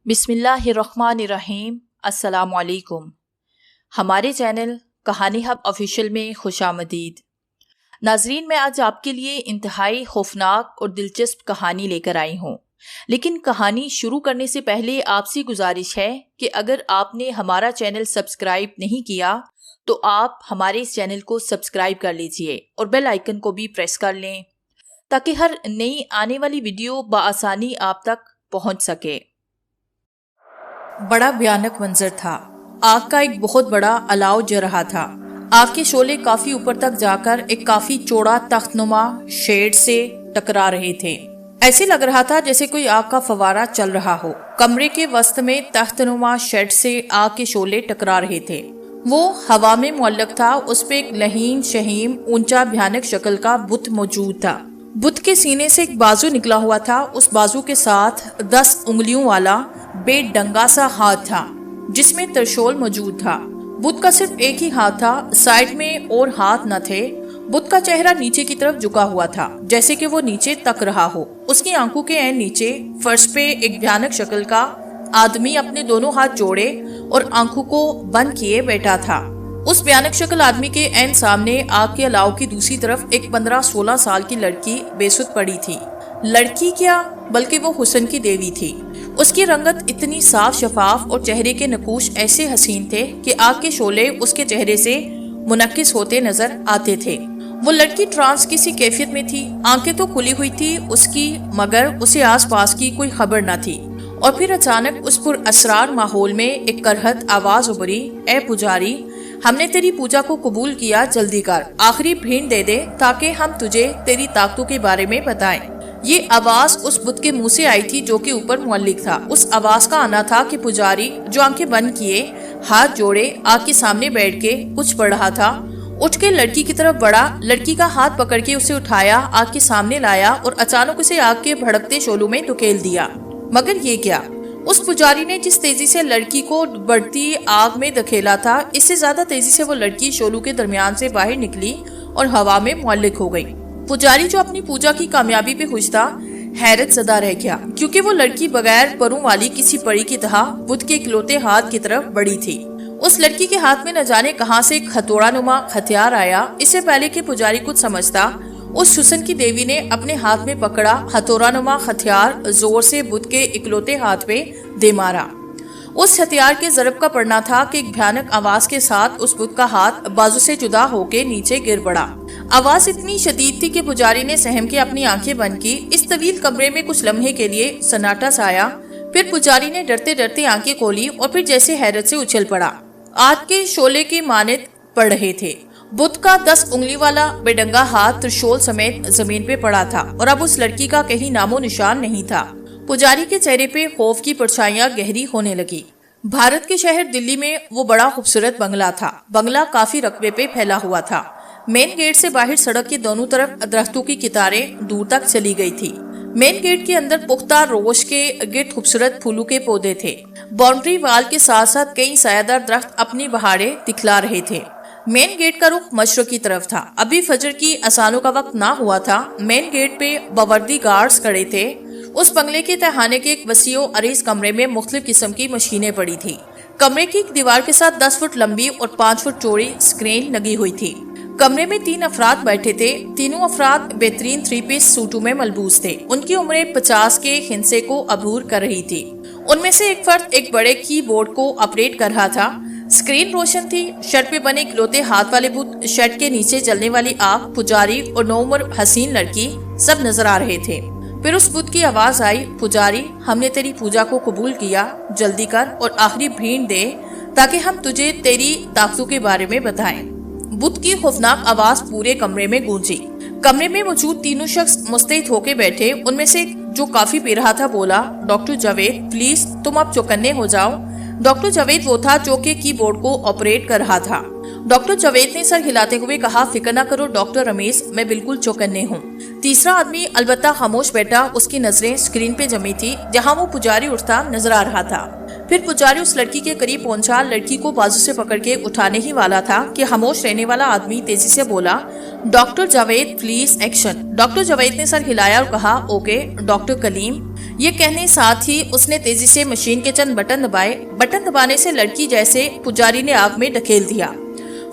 बिस्मिल्लाहिर्रहमानिर्रहीम। अस्सलाम वालेकुम। हमारे चैनल कहानी हब ऑफिशियल में खुशामदीद। नाजरीन, मैं आज आपके लिए इंतहाई खौफनाक और दिलचस्प कहानी लेकर आई हूँ, लेकिन कहानी शुरू करने से पहले आपसे गुजारिश है कि अगर आपने हमारा चैनल सब्सक्राइब नहीं किया तो आप हमारे इस चैनल को सब्सक्राइब कर लीजिए और बेल आइकन को भी प्रेस कर लें ताकि हर नई आने वाली वीडियो बआसानी आप तक पहुँच सके। बड़ा भयानक मंजर था। आग का एक बहुत बड़ा अलाव जल रहा था। आग के शोले काफी ऊपर तक जाकर एक काफी चौड़ा तख्तनुमा शेड से टकरा रहे थे। ऐसे लग रहा था जैसे कोई आग का फवारा चल रहा हो। कमरे के वस्त में तख्तनुमा शेड से आग के शोले टकरा रहे थे। वो हवा में मुअल्लक था। उस पे एक लहीन शहीम ऊंचा भयानक शक्ल का बुत मौजूद था। बुत के सीने से एक बाजू निकला हुआ था। उस बाजू के साथ 10 उंगलियों वाला बेडंगा सा हाथ था जिसमें त्रिशूल मौजूद था। बुत का सिर्फ एक ही हाथ था, साइड में और हाथ न थे। बुत का चेहरा नीचे की तरफ झुका हुआ था जैसे कि वो नीचे तक रहा हो। उसकी आंखों के ऐन नीचे फर्श पे एक भयानक शक्ल का आदमी अपने दोनों हाथ जोड़े और आंखों को बंद किए बैठा था। उस भयानक शक्ल आदमी के ऐन सामने आग के अलाव की दूसरी तरफ एक 15-16 साल की लड़की बेसुध पड़ी थी। लड़की क्या, बल्कि वो हुस्न की देवी थी। उसकी रंगत इतनी साफ शफाफ और चेहरे के नकूश ऐसे हसीन थे कि आग के शोले उसके चेहरे से मुनक्किस होते नजर आते थे। वो लड़की ट्रांस की सी कैफियत में थी। आंखें तो खुली हुई थी उसकी, मगर उसे आसपास की कोई खबर न थी। और फिर अचानक उस पुर असरार माहौल में एक करहत आवाज उभरी, ए पुजारी, हमने तेरी पूजा को कबूल किया, जल्दी कर, आखिरी भेंट दे दे ताकि हम तुझे तेरी ताकतों के बारे में बताएं। ये आवाज उस बुत के मुंह से आई थी जो कि ऊपर मुअल्लिक था। उस आवाज का आना था कि पुजारी, जो आंखें बंद किए हाथ जोड़े आग के सामने बैठ के कुछ पढ़ रहा था, उठ के लड़की की तरफ बढ़ा, लड़की का हाथ पकड़ के उसे उठाया, आग के सामने लाया और अचानक उसे आग के भड़कते शोलों में धकेल दिया। मगर ये क्या, उस पुजारी ने जिस तेजी से लड़की को बढ़ती आग में धकेला था, इससे ज्यादा तेजी से वो लड़की शोलों के दरमियान से बाहर निकली और हवा में मुअल्लिक हो गई। पुजारी, जो अपनी पूजा की कामयाबी पे खुश था, हैरत ज़दा रह गया क्योंकि वो लड़की बगैर परों वाली किसी परी की तरह बुत के इकलौते हाथ की तरफ बढ़ी थी। उस लड़की के हाथ में न जाने कहां से एक हथौड़ा नुमा हथियार आया। इससे पहले कि पुजारी कुछ समझता, उस हुस्न की देवी ने अपने हाथ में पकड़ा हथौड़ा नुमा हथियार जोर से बुत के इकलौते हाथ पे दे मारा। उस हथियार के ज़रब का पड़ना था कि एक भयानक आवाज के साथ उस बुत का हाथ बाजू से जुदा होके नीचे गिर पड़ा। आवाज इतनी शदीद थी कि पुजारी ने सहम के अपनी आंखें बंद की। इस तवील कमरे में कुछ लम्हे के लिए सन्नाटा छाया। फिर पुजारी ने डरते डरते आंखें खोली और फिर जैसे हैरत से उछल पड़ा। आग के शोले के मानित पड़ रहे थे। बुत का 10 उंगली वाला बेडंगा हाथ त्रिशूल समेत जमीन पे पड़ा था और अब उस लड़की का कहीं नामो निशान नहीं था। पुजारी के चेहरे पे खौफ की परछाइयां गहरी होने लगी। भारत के शहर दिल्ली में वो बड़ा खूबसूरत बंगला था। बंगला काफी रकबे पे फैला हुआ था। मेन गेट से बाहर सड़क के दोनों तरफ दरख्तों की कितारें दूर तक चली गई थी। मेन गेट के अंदर पुख्ता रोश के गिर्द खूबसूरत फूलों के पौधे थे। बाउंड्री वाल के साथ साथ कई सायादार दरख्त अपनी बहारें दिखला रहे थे। मेन गेट का रुख मशरक की तरफ था। अभी फजर की अजानों का वक्त ना हुआ था। मेन गेट पे बवर्दी गार्ड्स खड़े थे। उस बंगले के तहाने के एक वसीओ अरीज कमरे में मुख्तलिफ किस्म की मशीनें पड़ी थी। कमरे की एक दीवार के साथ 10 फुट लंबी और 5 फुट चौड़ी स्क्रीन लगी हुई थी। कमरे में 3 अफराद बैठे थे। तीनों अफराद बेहतरीन 3 पीस सूटों में मलबूस थे। उनकी उम्रें 50 के हिंसे को अबूर कर रही थी। उनमें से एक फर्द एक बड़े कीबोर्ड को ऑपरेट कर रहा था। स्क्रीन रोशन थी। शर्ट पे बने इकलौते हाथ वाले बुत, शर्ट के नीचे जलने वाली आग, पुजारी और नौउम्र हसीन लड़की सब नजर आ रहे थे। फिर उस बुत की आवाज आई, पुजारी, हमने तेरी पूजा को कबूल किया, जल्दी कर और आखिरी भेंट दे ताकि हम तुझे तेरी ताकतों के बारे में बताएं। बुत की खौफनाक आवाज पूरे कमरे में गूंजी। कमरे में मौजूद तीनों शख्स मुस्तैद होके बैठे। उनमें से जो काफी पी रहा था बोला, डॉक्टर जावेद, प्लीज तुम अब चौकन्ने हो जाओ। डॉक्टर जावेद वो था जो कि कीबोर्ड को ऑपरेट कर रहा था। डॉक्टर जावेद ने सर हिलाते हुए कहा, फिक्र न करो डॉक्टर रमेश, मैं बिल्कुल चौकन्ने हूँ। तीसरा आदमी अलबत्ता खामोश बैठा। उसकी नजरें स्क्रीन पे जमी थी जहाँ वो पुजारी उठता नजर आ रहा था। फिर पुजारी उस लड़की के करीब पहुंचा। लड़की को बाजू से पकड़ के उठाने ही वाला था कि खामोश रहने वाला आदमी तेजी से बोला, doctor Javed please action. Doctor Javed ने सर हिलाया और कहा, ओके डॉक्टर कलीम। یہ کہنے ساتھ ہی اس نے تیزی سے مشین کے چند بٹن دبائے. بٹن دبانے سے لڑکی جیسے پجاری نے آگ میں ڈھکیل دیا.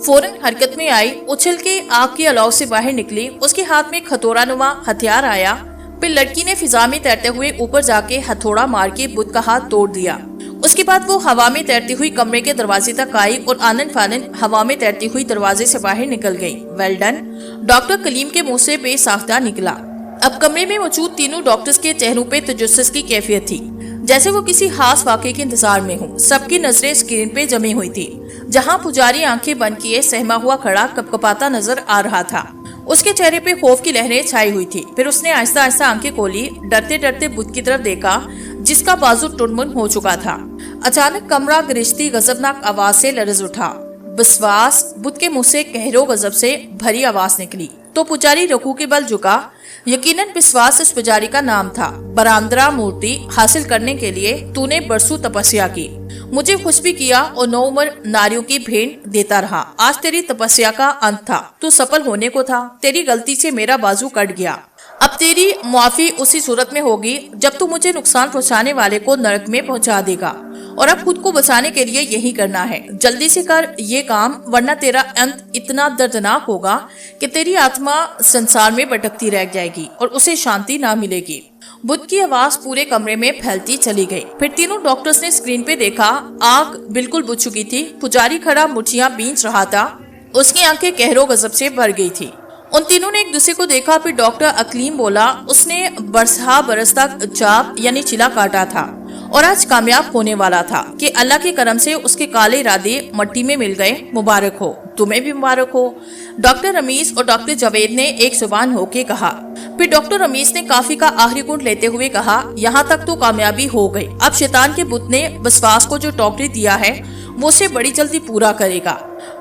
فوراً حرکت میں آئی, اچھل کے آگ کے الاؤ سے باہر نکلی. اس کے ہاتھ میں ایک ہتھوڑا نما ہتھیار آیا. پھر لڑکی نے فضا میں تیرتے ہوئے اوپر جا کے ہتھوڑا مار کے بت کا ہاتھ توڑ دیا. اس کے بعد وہ ہوا میں تیرتی ہوئی کمرے کے دروازے تک آئی اور آنن فانن ہوا میں تیرتی ہوئی دروازے سے باہر نکل گئی. Well done. ڈاکٹر کلیم کے منہ سے بے ساختہ نکلا. اب کمرے میں موجود تینوں ڈاکٹرز کے چہروں پہ تجسس کی کیفیت تھی, جیسے وہ کسی خاص واقعے کے انتظار میں ہوں. سب کی نظریں اسکرین پہ جمی ہوئی تھی, جہاں پجاری آنکھیں بند کیے سہما ہوا کھڑا کپکپاتا نظر آ رہا تھا. اس کے چہرے پہ خوف کی لہریں چھائی ہوئی تھی. پھر اس نے آہستہ آہستہ آنکھیں کھولی. ڈرتے ڈرتے بت کی طرف دیکھا جس کا بازو ٹنمن ہو چکا تھا. اچانک کمرہ گرجتی غضبناک آواز سے لرز اٹھا. بسواس. بت کے منہ سے قہر و غضب سے بھری آواز نکلی تو پجاری رکوع کے بل جھکا. یقیناً بسواس اس پجاری کا نام تھا. براندرا مورتی حاصل کرنے کے لیے تو نے برسوں تپسیا کی, مجھے خوش بھی کیا اور نو عمر ناریوں کی بھیٹ دیتا رہا. آج تیری تپسیا کا انت تھا. تو سفل ہونے کو تھا. تیری غلطی سے میرا بازو کٹ گیا. اب تیری معافی اسی صورت میں ہوگی جب تو مجھے نقصان پہنچانے والے کو نرک میں پہنچا دے گا, اور اب خود کو بچانے کے لیے یہی کرنا ہے. جلدی سے کر یہ کام, ورنہ تیرا انت اتنا دردناک ہوگا کہ تیری آتما سنسار میں بھٹکتی رہ جائے گی اور اسے شانتی نہ ملے گی. بت کی آواز پورے کمرے میں پھیلتی چلی گئی. پھر تینوں ڈاکٹرز نے اسکرین پہ دیکھا. آگ بالکل بجھ چکی تھی. پجاری کھڑا مٹھیاں بینچ رہا تھا. اس کی آنکھیں قہر و غضب سے بھر گئی تھی. ان تینوں نے ایک دوسرے کو دیکھا. پھر ڈاکٹر اکلیم بولا. اس نے برسہ برس تک چاپ یعنی چلا کاٹا تھا اور آج کامیاب ہونے والا تھا کہ اللہ کے کرم سے اس کے کالے ارادے مٹی میں مل گئے. مبارک ہو. تمہیں بھی مبارک ہو. ڈاکٹر رمیز اور ڈاکٹر جاوید نے ایک زبان ہو کے کہا. پھر ڈاکٹر رمیز نے کافی کا آخری گھونٹ لیتے ہوئے کہا, یہاں تک تو کامیابی ہو گئی. اب شیطان کے بت نے بسواس کو جو ڈاکٹری دیا ہے وہ اسے بڑی جلدی پورا کرے گا.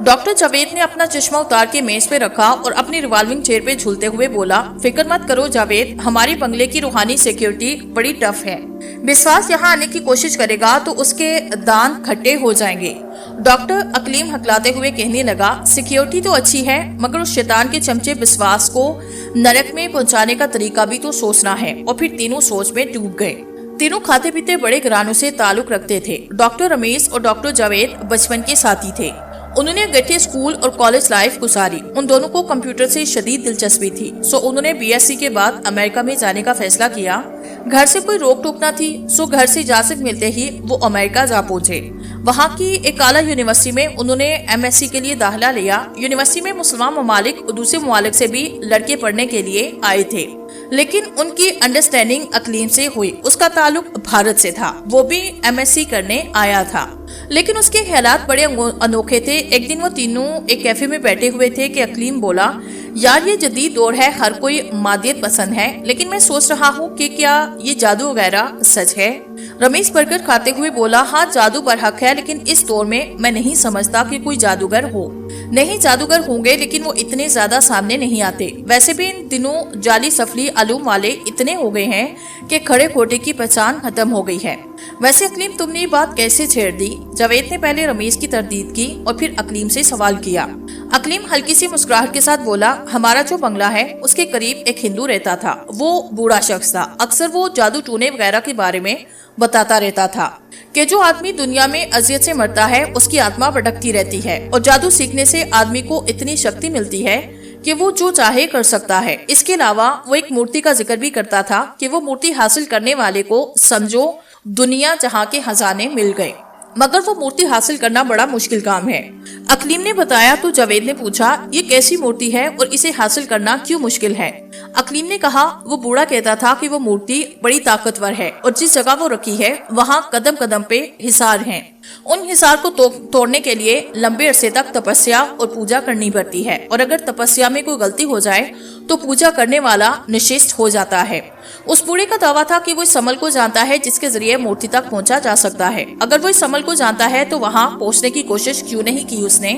ڈاکٹر جاوید نے اپنا چشمہ اتار کے میز پہ رکھا اور اپنی ریوالونگ چیئر پہ جھولتے ہوئے بولا, فکر مت کرو جاوید, ہمارے بنگلے کی روحانی سیکیورٹی بڑی ٹف ہے. بسواس یہاں آنے کی کوشش کرے گا تو اس کے دانت کھٹے ہو جائیں گے. ڈاکٹر اکلیم ہکلاتے ہوئے کہنے لگا, سیکیورٹی تو اچھی ہے مگر اس شیطان کے چمچے بسواس کو نرک میں پہنچانے کا طریقہ بھی تو سوچنا ہے. اور پھر تینوں سوچ میں ڈوب گئے. تینوں کھاتے پیتے بڑے گھرانوں سے تعلق رکھتے تھے. ڈاکٹر رمیز اور ڈاکٹر جاوید بچپن کے ساتھی تھے. انہوں نے گٹھے اسکول اور کالج لائف گزاری. ان دونوں کو کمپیوٹر سے شدید دلچسپی تھی, سو انہوں نے بی ایس سی کے بعد امریکہ میں جانے کا فیصلہ کیا. گھر سے کوئی روک ٹوک نہ تھی, سو گھر سے اجازت ملتے ہی وہ امریکہ جا پہنچے. وہاں کی ایک اعلیٰ یونیورسٹی میں انہوں نے ایم ایس سی کے لیے داخلہ لیا. یونیورسٹی میں مسلمان ممالک اور دوسرے ممالک سے بھی لڑکے پڑھنے کے لیے آئے تھے, لیکن ان کی انڈرسٹینڈنگ اکلیم سے ہوئی. اس کا تعلق بھارت سے تھا. وہ بھی ایم ایس سی کرنے آیا تھا, لیکن اس کے خیالات بڑے انوکھے تھے. ایک دن وہ تینوں ایک کیفے میں بیٹھے ہوئے تھے کہ اکلیم بولا, یار یہ جدید دور ہے, ہر کوئی مادیت پسند ہے, لیکن میں سوچ رہا ہوں کہ کیا یہ جادو وغیرہ سچ ہے. رمیش برگر کھاتے ہوئے بولا, ہاں جادو برحق ہے, لیکن اس دور میں میں نہیں سمجھتا کہ کوئی جادوگر ہو. نہیں جادوگر ہوں گے, لیکن وہ اتنے زیادہ سامنے نہیں آتے. ویسے بھی ان دنوں جعلی سفلی علوم والے اتنے ہو گئے ہیں کہ کھڑے کھوٹے کی پہچان ختم ہو گئی ہے. ویسے اکلیم تم نے یہ بات کیسے چھیڑ دی؟ جاوید نے پہلے رمیز کی تردید کی اور پھر اکلیم سے سوال کیا. اکلیم ہلکی سی مسکراہٹ کے ساتھ بولا, ہمارا جو بنگلہ ہے اس کے قریب ایک ہندو رہتا تھا. وہ بوڑھا شخص تھا. اکثر وہ جادو ٹونے وغیرہ کے بارے میں بتاتا رہتا تھا کہ جو آدمی دنیا میں اذیت سے مرتا ہے اس کی آتما بھٹکتی رہتی ہے, اور جادو سیکھنے سے آدمی کو اتنی شکتی ملتی ہے کہ وہ جو چاہے کر سکتا ہے. اس کے علاوہ وہ ایک مورتی کا ذکر بھی کرتا تھا کہ وہ مورتی حاصل کرنے والے کو سمجھو دنیا جہاں کے خزانے مل گئے, مگر وہ مورتی حاصل کرنا بڑا مشکل کام ہے. اکلیم نے بتایا تو جاوید نے پوچھا, یہ کیسی مورتی ہے اور اسے حاصل کرنا کیوں مشکل ہے؟ اکلیم نے کہا, وہ بوڑھا کہتا تھا کہ وہ مورتی بڑی طاقتور ہے اور جس جگہ وہ رکھی ہے وہاں قدم قدم پہ حصار ہیں. ان حصار کو توڑنے کے لیے لمبے عرصے تک تپسیا اور پوجا کرنی پڑتی ہے, اور اگر تپسیا میں کوئی غلطی ہو جائے تو پوجا کرنے والا نشست ہو جاتا ہے. اس بوڑھے کا دعویٰ تھا کہ وہ اس عمل کو جانتا ہے جس کے ذریعے مورتی تک پہنچا جا سکتا ہے. اگر وہ اس عمل کو جانتا ہے تو وہاں پہنچنے کی کوشش کیوں نہیں کی اس نے؟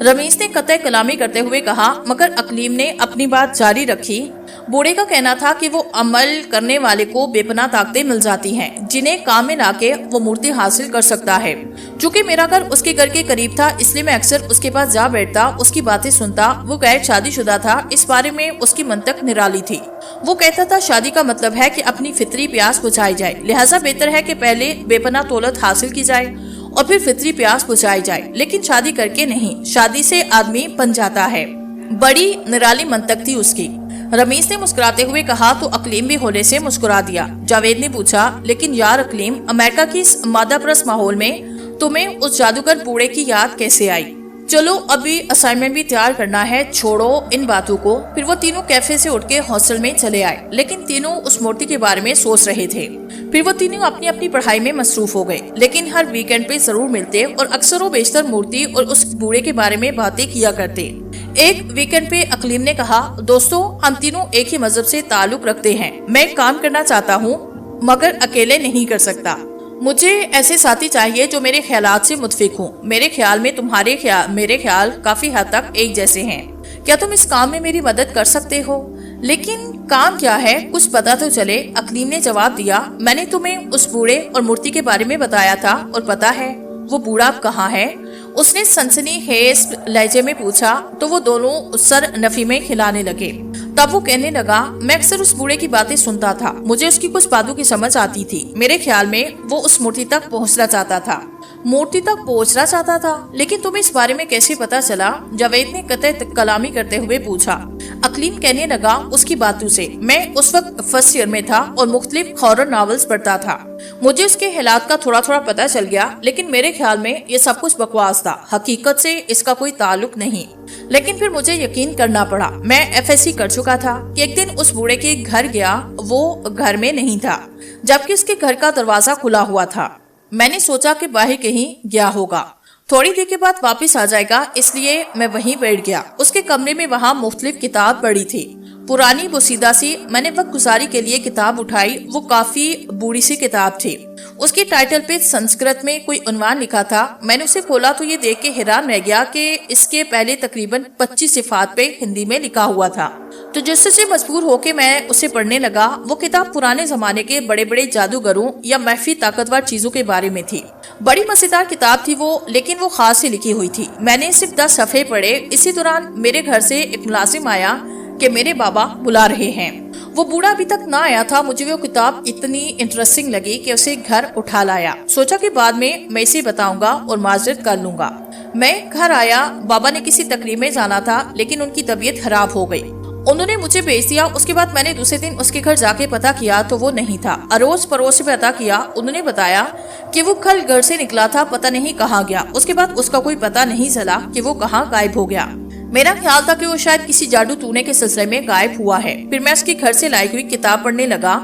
رمیز نے قطع کلامی کرتے ہوئے کہا, مگر اکلیم نے اپنی بات جاری رکھی. बूढ़े का कहना था कि वो अमल करने वाले को बेपनाह ताकतें मिल जाती हैं, जिन्हें काम में लाके वो मूर्ति हासिल कर सकता है। चूंकि मेरा घर उसके घर के करीब था, इसलिए मैं अक्सर उसके पास जा बैठता, उसकी बातें सुनता। वो गैर शादीशुदा था, इस बारे में उसकी मंतक निराली थी। वो कहता था शादी का मतलब है कि अपनी फितरी प्यास बुझाई जाए, लिहाजा बेहतर है कि पहले बेपनाह दौलत हासिल की जाए और फिर फितरी प्यास बुझाई जाए, लेकिन शादी करके नहीं। शादी से आदमी बन जाता है। बड़ी निराली मंतक थी उसकी। रमीज ने मुस्कुराते हुए कहा तो अकलीम भी होने से मुस्कुरा दिया। जावेद ने पूछा, लेकिन यार अकलीम, अमेरिका की इस मादाप्रस्त माहौल में तुम्हें उस जादूगर बूढ़े की याद कैसे आई? चलो अभी असाइनमेंट भी तैयार करना है, छोड़ो इन बातों को। फिर वो तीनों कैफे से उठ के हॉस्टल में चले आए, लेकिन तीनों उस मूर्ति के बारे में सोच रहे थे। फिर वो तीनों अपनी अपनी पढ़ाई में मसरूफ हो गए, लेकिन हर वीकेंड पे जरूर मिलते और अक्सर वो बेशतर मूर्ति और उस बूढ़े के बारे में बातें किया करते। एक वीकेंड पे अकलीम ने कहा, दोस्तों हम तीनों एक ही मजहब से ताल्लुक रखते हैं। मैं काम करना चाहता हूँ मगर अकेले नहीं कर सकता। मुझे ऐसे साथी चाहिए जो मेरे ख्यालात से मुतफिक हों। मेरे ख्याल में मेरे ख्याल काफी हद तक एक जैसे हैं। क्या तुम इस काम में मेरी मदद कर सकते हो? लेकिन काम क्या है, कुछ पता तो चले। अकलीम ने जवाब दिया, मैंने तुम्हें उस बूढ़े और मूर्ति के बारे में बताया था और पता है वो बूढ़ा अब कहाँ है? उसने सनसनीखेज लहजे में पूछा तो वो दोनों सर नफी में खिलाने लगे। तब वो कहने लगा, मैं अक्सर उस बूढ़े की बातें सुनता था, मुझे उसकी कुछ बातों की समझ आती थी। मेरे ख्याल में वो उस मूर्ति तक पहुंचना चाहता था। लेकिन तुम्हें इस बारे में कैसे पता चला? जावेद ने कतई कलामी करते हुए पूछा। अकलीम कहने लगा, उसकी बातों से। मैं उस वक्त फर्स्ट ईयर में था और मुख्तलिफ हॉरर नॉवेल्स पढ़ता था। मुझे उसके हालात का थोड़ा थोड़ा पता चल गया, लेकिन मेरे ख्याल में ये सब कुछ बकवास था, हकीकत से इसका कोई ताल्लुक नहीं। लेकिन फिर मुझे यकीन करना पड़ा। मैं एफएससी कर चुका था कि एक दिन उस बूढ़े के घर गया, वो घर में नहीं था, जबकि उसके घर का दरवाजा खुला हुआ था। मैंने सोचा कि बाहर कहीं गया होगा, थोड़ी देर के बाद वापस आ जाएगा, इसलिए मैं वहीं बैठ गया। उसके कमरे में वहाँ मुख्तलिफ किताब पड़ी थी, पुरानी बोसीदा सी। मैंने वक्त गुजारी के लिए किताब उठाई। वो काफी बूढ़ी सी किताब थी। उसके टाइटल पे संस्कृत में कोई उन्वान लिखा था। मैंने उसे खोला तो ये देख के हैरान रह गया कि इसके पहले तकरीबन 25 सिफात पे हिंदी में लिखा हुआ था। तो जिससे मजबूर होके मैं उसे पढ़ने लगा। वो किताब पुराने जमाने के बड़े बड़े जादूगरों या महफी ताकतवर चीजों के बारे में थी। बड़ी मजेदार किताब थी वो, लेकिन वो खास से लिखी हुई थी। मैंने सिर्फ 10 सफ़े पढ़े। इसी दौरान मेरे घर से एक मुलाजिम आया कि मेरे बाबा बुला रहे हैं। वो बूढ़ा अभी तक ना आया था। मुझे वो किताब इतनी इंटरेस्टिंग लगी कि उसे घर उठा लाया। सोचा कि बाद में मैं इसे बताऊंगा और माजरत कर लूंगा। मैं घर आया। बाबा ने किसी तकरीब में जाना था, लेकिन उनकी तबीयत खराब हो गई। उन्होंने मुझे भेज दिया। उसके बाद मैंने दूसरे दिन उसके घर जाके पता किया तो वो नहीं था। अड़ोस पड़ोस से पता किया। उन्होंने बताया कि वो कल घर से निकला था, पता नहीं कहाँ गया। उसके बाद उसका कोई पता नहीं चला कि वो कहाँ गायब हो गया। मेरा ख्याल था कि वो शायद किसी जादू टूने के सिलसिले में गायब हुआ है। फिर मैं उसके घर से लाई हुई किताब पढ़ने लगा।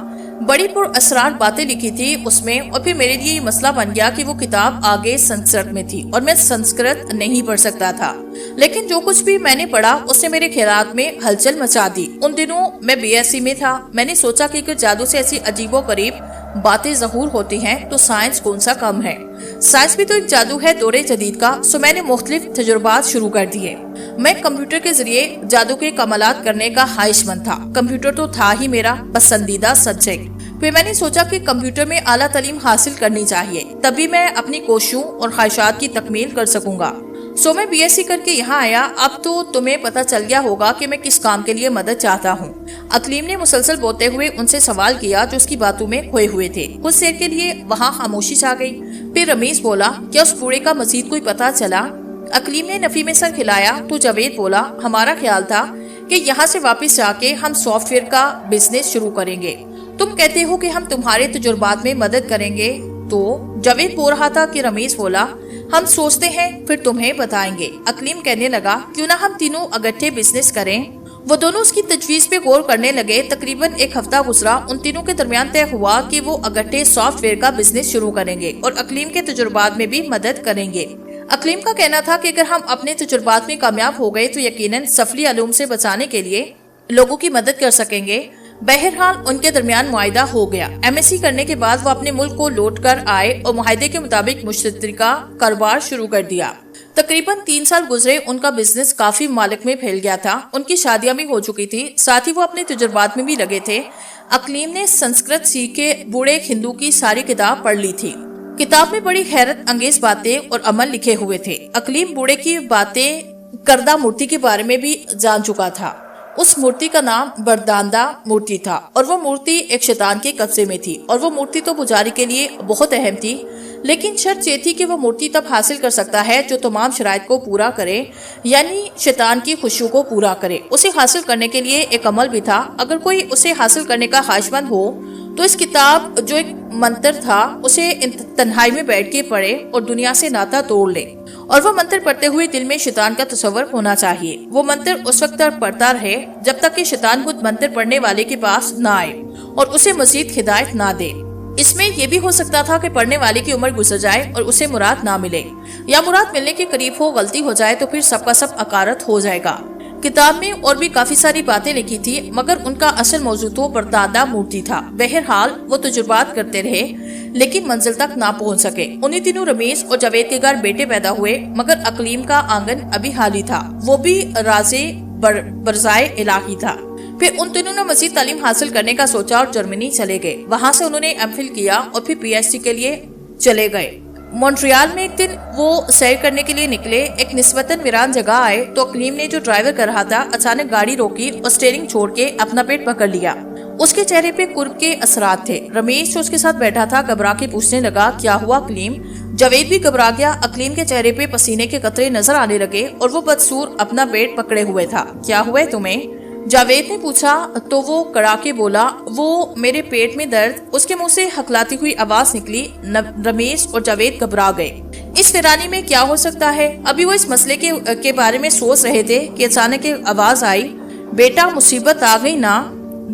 बड़ी पुरअसरार बातें लिखी थी उसमें, और फिर मेरे लिए ये मसला बन गया कि वो किताब आगे संस्कृत में थी और मैं संस्कृत नहीं पढ़ सकता था। लेकिन जो कुछ भी मैंने पढ़ा उसने मेरे ख्यालात में हलचल मचा दी। उन दिनों मैं बीएससी में था। मैंने सोचा कि अगर जादू से ऐसी अजीबोगरीब बातें ज़हूर होती हैं तो साइंस कौन सा कम है। साइंस भी तो एक जादू है दौरे जदीद का। सो मैंने मुख्तलिफ तजुर्बात शुरू कर दिए। मैं कंप्यूटर के जरिए जादू के कमालात करने का ख्वाहिशमंद था। कंप्यूटर तो था ही मेरा पसंदीदा सब्जेक्ट। फिर मैंने सोचा कि कंप्यूटर में आला तालीम हासिल करनी चाहिए, तभी मैं अपनी कोशिशों और ख्वाहिशात की तकमील कर सकूंगा। सो मैं बीएससी करके यहाँ आया। अब तो तुम्हें पता चल गया होगा कि मैं किस काम के लिए मदद चाहता हूँ। अकलीम ने मुसलसल बोलते हुए उनसे सवाल किया जो उसकी बातों में खोए हुए थे। कुछ देर के लिए वहाँ खामोशी छा गई। फिर रमीज बोला, क्या उस बूढ़े का मजीद कोई पता चला? अकलीम ने नफी में सर खिलाया तो जावेद बोला, हमारा ख्याल था कि यहाँ से वापस जाके हम सॉफ्टवेयर का बिजनेस शुरू करेंगे। तुम कहते हो कि हम तुम्हारे तजुर्बात में मदद करेंगे। तो जावेद बोल रहा था कि रमीज बोला, हम सोचते हैं फिर तुम्हें बताएंगे। अकलीम कहने लगा, क्यों ना हम तीनों इकट्ठे बिजनेस करें। वो दोनों उसकी तजवीज पे गौर करने लगे। तकरीबन एक हफ्ता गुजरा। उन तीनों के दरमियान तय हुआ कि वो इकट्ठे सॉफ्टवेयर का बिजनेस शुरू करेंगे और अकलीम के तजुर्बात में भी मदद करेंगे। अकलीम का कहना था कि अगर हम अपने तजुर्बात में कामयाब हो गए तो यकीनन सफली अलूम से बचाने के लिए लोगों की मदद कर सकेंगे। बहरहाल उनके दरमियान मुआहिदा हो गया। एमएससी करने के बाद वो अपने मुल्क को लौट कर आए और मुआहिदे के मुताबिक मुश्तरका कारोबार शुरू कर दिया। तकरीबन 3 साल गुजरे, उनका बिजनेस काफी मालिक में फैल गया था। उनकी शादियां भी हो चुकी थी, साथ ही वो अपने तजुर्बात में भी लगे थे। अकलीम ने संस्कृत सीख के बूढ़े एक हिंदू की सारी किताब पढ़ ली थी। किताब में बड़ी हैरत अंगेज बातें और अमल लिखे हुए थे। अकलीम बूढ़े की बातें करदा मूर्ति के बारे में भी जान चुका था। उस मूर्ति का नाम बरदांदा मूर्ति था और वो मूर्ति एक शैतान के कब्जे में थी और वो मूर्ति तो पुजारी के लिए बहुत अहम थी, लेकिन शर्त ये थी कि वो मूर्ति तब हासिल कर सकता है जो तमाम शराइत को पूरा करे, यानी शैतान की खुशियों को पूरा करे। उसे हासिल करने के लिए एक अमल भी था। अगर कोई उसे हासिल करने का ख्वाहिशमंद हो तो इस किताब जो एक मंत्र था उसे तन्हाई में बैठ के पढ़े और दुनिया से नाता तोड़ ले, और वो मंत्र पढ़ते हुए दिल में शैतान का तस्वर होना चाहिए। वो मंत्र उस वक्त तक पढ़ता रहे जब तक कि शैतान खुद मंत्र पढ़ने वाले के पास ना आए और उसे मजीद हिदायत ना दे। इसमें यह भी हो सकता था कि पढ़ने वाले की उम्र गुजर जाए और उसे मुराद ना मिले, या मुराद मिलने के करीब हो, गलती हो जाए तो फिर सबका सब अकारत हो जाएगा। किताब में और भी काफी सारी बातें लिखी थी, मगर उनका असल मौजू तो बरदादा मूर्ति था। बहरहाल वो तजुर्बात करते रहे लेकिन मंजिल तक ना पहुंच सके। उन्हीं दिनों रमेश और जावेद के घर बेटे पैदा हुए, मगर अकलीम का आंगन अभी खाली था, वो भी राजे बरजाए इलाही था। फिर उन तीनों ने मजीद तालीम हासिल करने का सोचा और जर्मनी चले गए। वहां से उन्होंने एमफिल किया और फिर पीएचडी के लिए चले गए। मॉन्ट्रियल में एक दिन वो सैर करने के लिए निकले। एक निस्बतन वीरान जगह आए तो अकलीम ने जो ड्राइवर कर रहा था अचानक गाड़ी रोकी और स्टीयरिंग छोड़ के अपना पेट पकड़ लिया। उसके चेहरे पे कुर्ब के असरात थे। रमेश जो उसके साथ बैठा था घबरा के पूछने लगा, क्या हुआ अकलीम? जावेद भी घबरा गया। अकलीम के चेहरे पे पसीने के कतरे नजर आने लगे और वो बदसूर अपना पेट पकड़े हुए था। क्या हुआ है तुम्हें? जावेद ने पूछा तो वो कड़ा के बोला, वो मेरे पेट में दर्द। उसके मुंह से हकलाती हुई आवाज निकली। रमेश और जावेद घबरा गए। इस वीरानी में क्या हो सकता है? अभी वो इस मसले के बारे में सोच रहे थे कि अचानक आवाज आई, बेटा मुसीबत आ गई ना।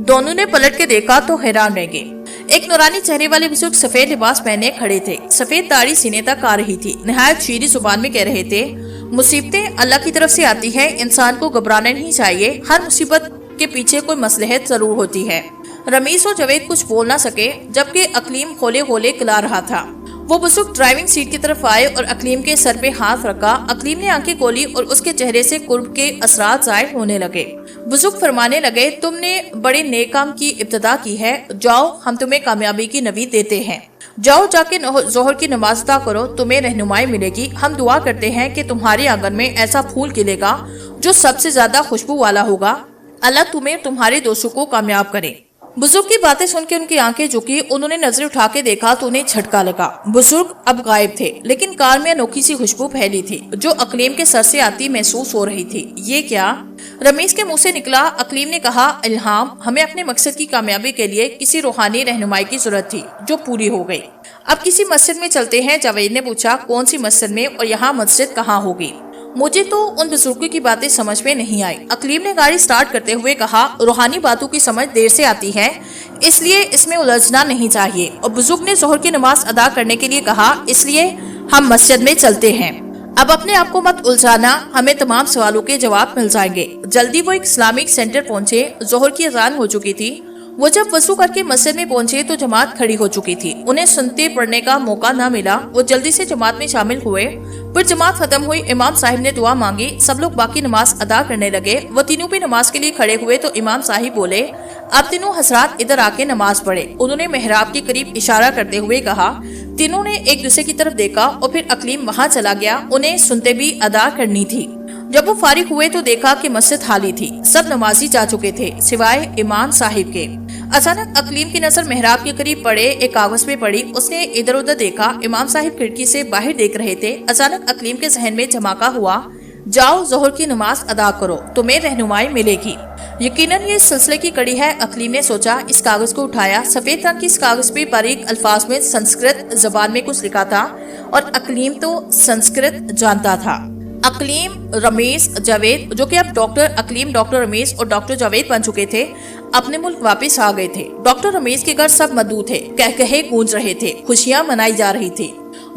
दोनों ने पलट के देखा तो हैरान रह गए। एक नूरानी चेहरे वाले बुजुर्ग सफेद लिबास पहने खड़े थे। सफेद दाढ़ी सीने तक आ रही थी। निहायत शीरी जुबान में कह रहे थे, मुसीबतें अल्लाह की तरफ से आती है, इंसान को घबराना नहीं चाहिए। हर मुसीबत के पीछे कोई मसलहत जरूर होती है। रमीस और जावेद कुछ बोल ना सके जबकि अकलीम होले होले खिला रहा था। वो बुजुर्ग ड्राइविंग सीट की तरफ आए और अकलीम के सर पे हाथ रखा। अकलीम ने आंखें खोली और उसके चेहरे से कुर्ब के असरात जाहिर होने लगे। बुजुर्ग फरमाने लगे, तुमने बड़े नेक काम की इब्तिदा की है, जाओ हम तुम्हें कामयाबी की नवीद देते हैं। जाओ जाके जोहर की नमाज अदा करो, तुम्हें रहनुमाई मिलेगी। हम दुआ करते हैं कि तुम्हारे आंगन में ऐसा फूल खिलेगा जो सबसे ज्यादा खुशबू वाला होगा। अल्लाह तुम्हें तुम्हारे दोस्तों को कामयाब करे। बुजुर्ग की बातें सुन के उनकी आंखें झुकी। उन्होंने नजर उठा के देखा तो उन्हें झटका लगा। बुजुर्ग अब गायब थे, लेकिन कार में अनोखी सी खुशबू फैली थी जो अकलीम के सर से आती महसूस हो रही थी। ये क्या? रमेश के मुंह से निकला। अकलीम ने कहा, इल्हाम, हमें अपने मकसद की कामयाबी के लिए किसी रूहानी रहनुमाई की जरूरत थी जो पूरी हो गई। अब किसी मस्जिद में चलते हैं। जावेद ने पूछा, कौन सी मस्जिद में, और यहाँ मस्जिद कहाँ होगी? मुझे तो उन बुजुर्गों की बातें समझ में नहीं आई। अकलीम ने गाड़ी स्टार्ट करते हुए कहा, रूहानी बातों की समझ देर से आती है, इसलिए इसमें उलझना नहीं चाहिए। और बुजुर्ग ने जोहर की नमाज अदा करने के लिए कहा, इसलिए हम मस्जिद में चलते हैं। अब अपने आप को मत उलझाना, हमें तमाम सवालों के जवाब मिल जाएंगे। जल्दी वो एक इस्लामिक सेंटर पहुंचे। जोहर की अजान हो चुकी थी। वो जब वजू करके मस्जिद में पहुंचे तो जमात खड़ी हो चुकी थी। उन्हें सुनते पढ़ने का मौका न मिला। वो जल्दी से जमात में शामिल हुए। फिर जमात खत्म हुई। इमाम साहिब ने दुआ मांगी। सब लोग बाकी नमाज अदा करने लगे। वो तीनों भी नमाज के लिए खड़े हुए तो इमाम साहिब बोले, अब तीनों हजरात इधर आके नमाज पढ़े। उन्होंने मेहराब के करीब इशारा करते हुए कहा। तीनों ने एक दूसरे की तरफ देखा और फिर अकलीम वहाँ चला गया। उन्हें सुनते भी अदा करनी थी। जब वो फारिग हुए तो देखा कि मस्जिद खाली थी। सब नमाजी जा चुके थे सिवाय इमाम साहिब के। अचानक अकलीम की नजर मेहराब के करीब पड़े एक कागज पे पड़ी। उसने इधर उधर देखा। इमाम साहिब खिड़की से बाहर देख रहे थे। अचानक अकलीम के जहन में धमाका हुआ, जाओ जोहर की नमाज अदा करो, तुम्हें रहनुमाई मिलेगी। यकीनन ये सिलसिले की कड़ी है, अकलीम ने सोचा। इस कागज को उठाया। सफेद रंग की इस कागज पे बारीक अल्फाज में संस्कृत जबान में कुछ लिखा था और अकलीम तो संस्कृत जानता था। अकलीम, रमेश, जावेद, जो कि अब डॉक्टर अकलीम, डॉक्टर रमेश और डॉक्टर जावेद बन चुके थे, अपने मुल्क वापस आ गए थे। डॉक्टर रमेश के घर सब मदऊ थे, कहकहे गूंज रहे थे, खुशियां मनाई जा रही थी।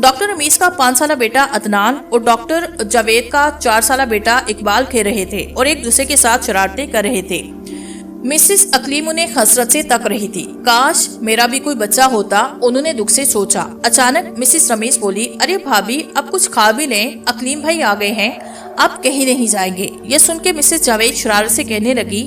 डॉक्टर रमेश का 5 साला बेटा अदनान और डॉक्टर जावेद का 4 साला बेटा इकबाल खेल रहे थे और एक दूसरे के साथ शरारतें कर रहे थे। मिसेस अकलीम उन्हें हसरत से तक रही थी। काश मेरा भी कोई बच्चा होता, उन्होंने दुख से सोचा। अचानक मिसेस रमेश बोली, अरे भाभी अब कुछ खा भी लें, अकलीम भाई आ गए हैं, आप कहीं नहीं जाएंगे। ये सुन के मिसेस जावेद शरारत से कहने लगी,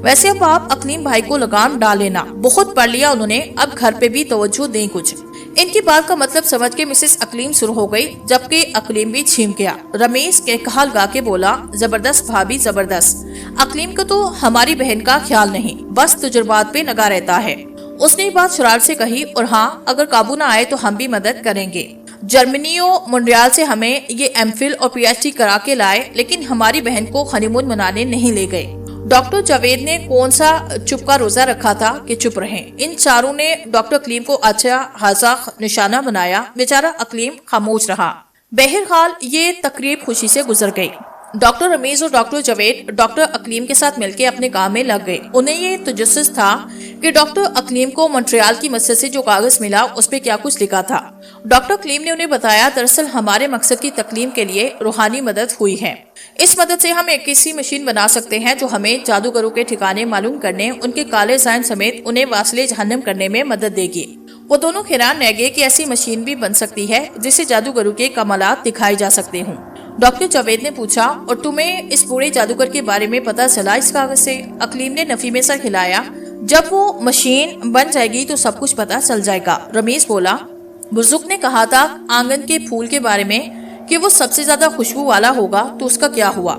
वैसे अब आप अकलीम भाई को लगाम डाल लेना, बहुत पढ़ लिया उन्होंने, अब घर पे भी तवज्जो दें कुछ। इनकी बात का मतलब समझ के मिसेस अकलीम शुरू हो गई, जबकि अकलीम भी छीम गया। रमेश के कहल गा के बोला, जबरदस्त भाभी जबरदस्त, अकलीम को तो हमारी बहन का ख्याल नहीं, बस तजुर्बात पे लगा रहता है। उसने ये बात शरारत से कही, और हाँ अगर काबू न आए तो हम भी मदद करेंगे। जर्मनी और मोन्ट्रियल से हमें ये एमफिल और पीएचडी करा के लाए, लेकिन हमारी बहन को हनीमून मनाने नहीं ले गए। डॉक्टर जावेद ने कौन सा चुप का रोजा रखा था कि चुप रहें। इन चारों ने डॉक्टर अकलीम को अच्छा खासा निशाना बनाया। बेचारा अकलीम खामोश रहा। बहरहाल ये तकरीब खुशी से गुजर गई। डॉक्टर रमीज और डॉक्टर जावेद डॉक्टर अकलीम के साथ मिलकर अपने काम में लग गए। उन्हें ये तजस्सुस था कि डॉक्टर अकलीम को मोन्ट्रियल की मस्जिद से जो कागज मिला उस पे क्या कुछ लिखा था। डॉक्टर अकलीम ने उन्हें बताया, दरअसल हमारे मकसद की तकलीम के लिए रूहानी मदद हुई है। इस मदद से हम एक ऐसी मशीन बना सकते हैं जो हमें जादूगरों के ठिकाने मालूम करने, उनके काले ज़ाइन समेत उन्हें वासिले जहन्नम करने में मदद देगी। वो दोनों हैरान रह गए कि ऐसी मशीन भी बन सकती है जिससे जादूगरों के कमालात दिखाए जा सकते हों। डॉक्टर जावेद ने पूछा, और तुम्हें इस बूढ़े जादूगर के बारे में पता चला इस कागज से? अकलीम ने नफी में सर हिलाया, जब वो मशीन बन जाएगी तो सब कुछ पता चल जाएगा। रमेश बोला, बुजुर्ग ने कहा था आंगन के फूल के बारे में कि वो सबसे ज्यादा खुशबू वाला होगा, तो उसका क्या हुआ?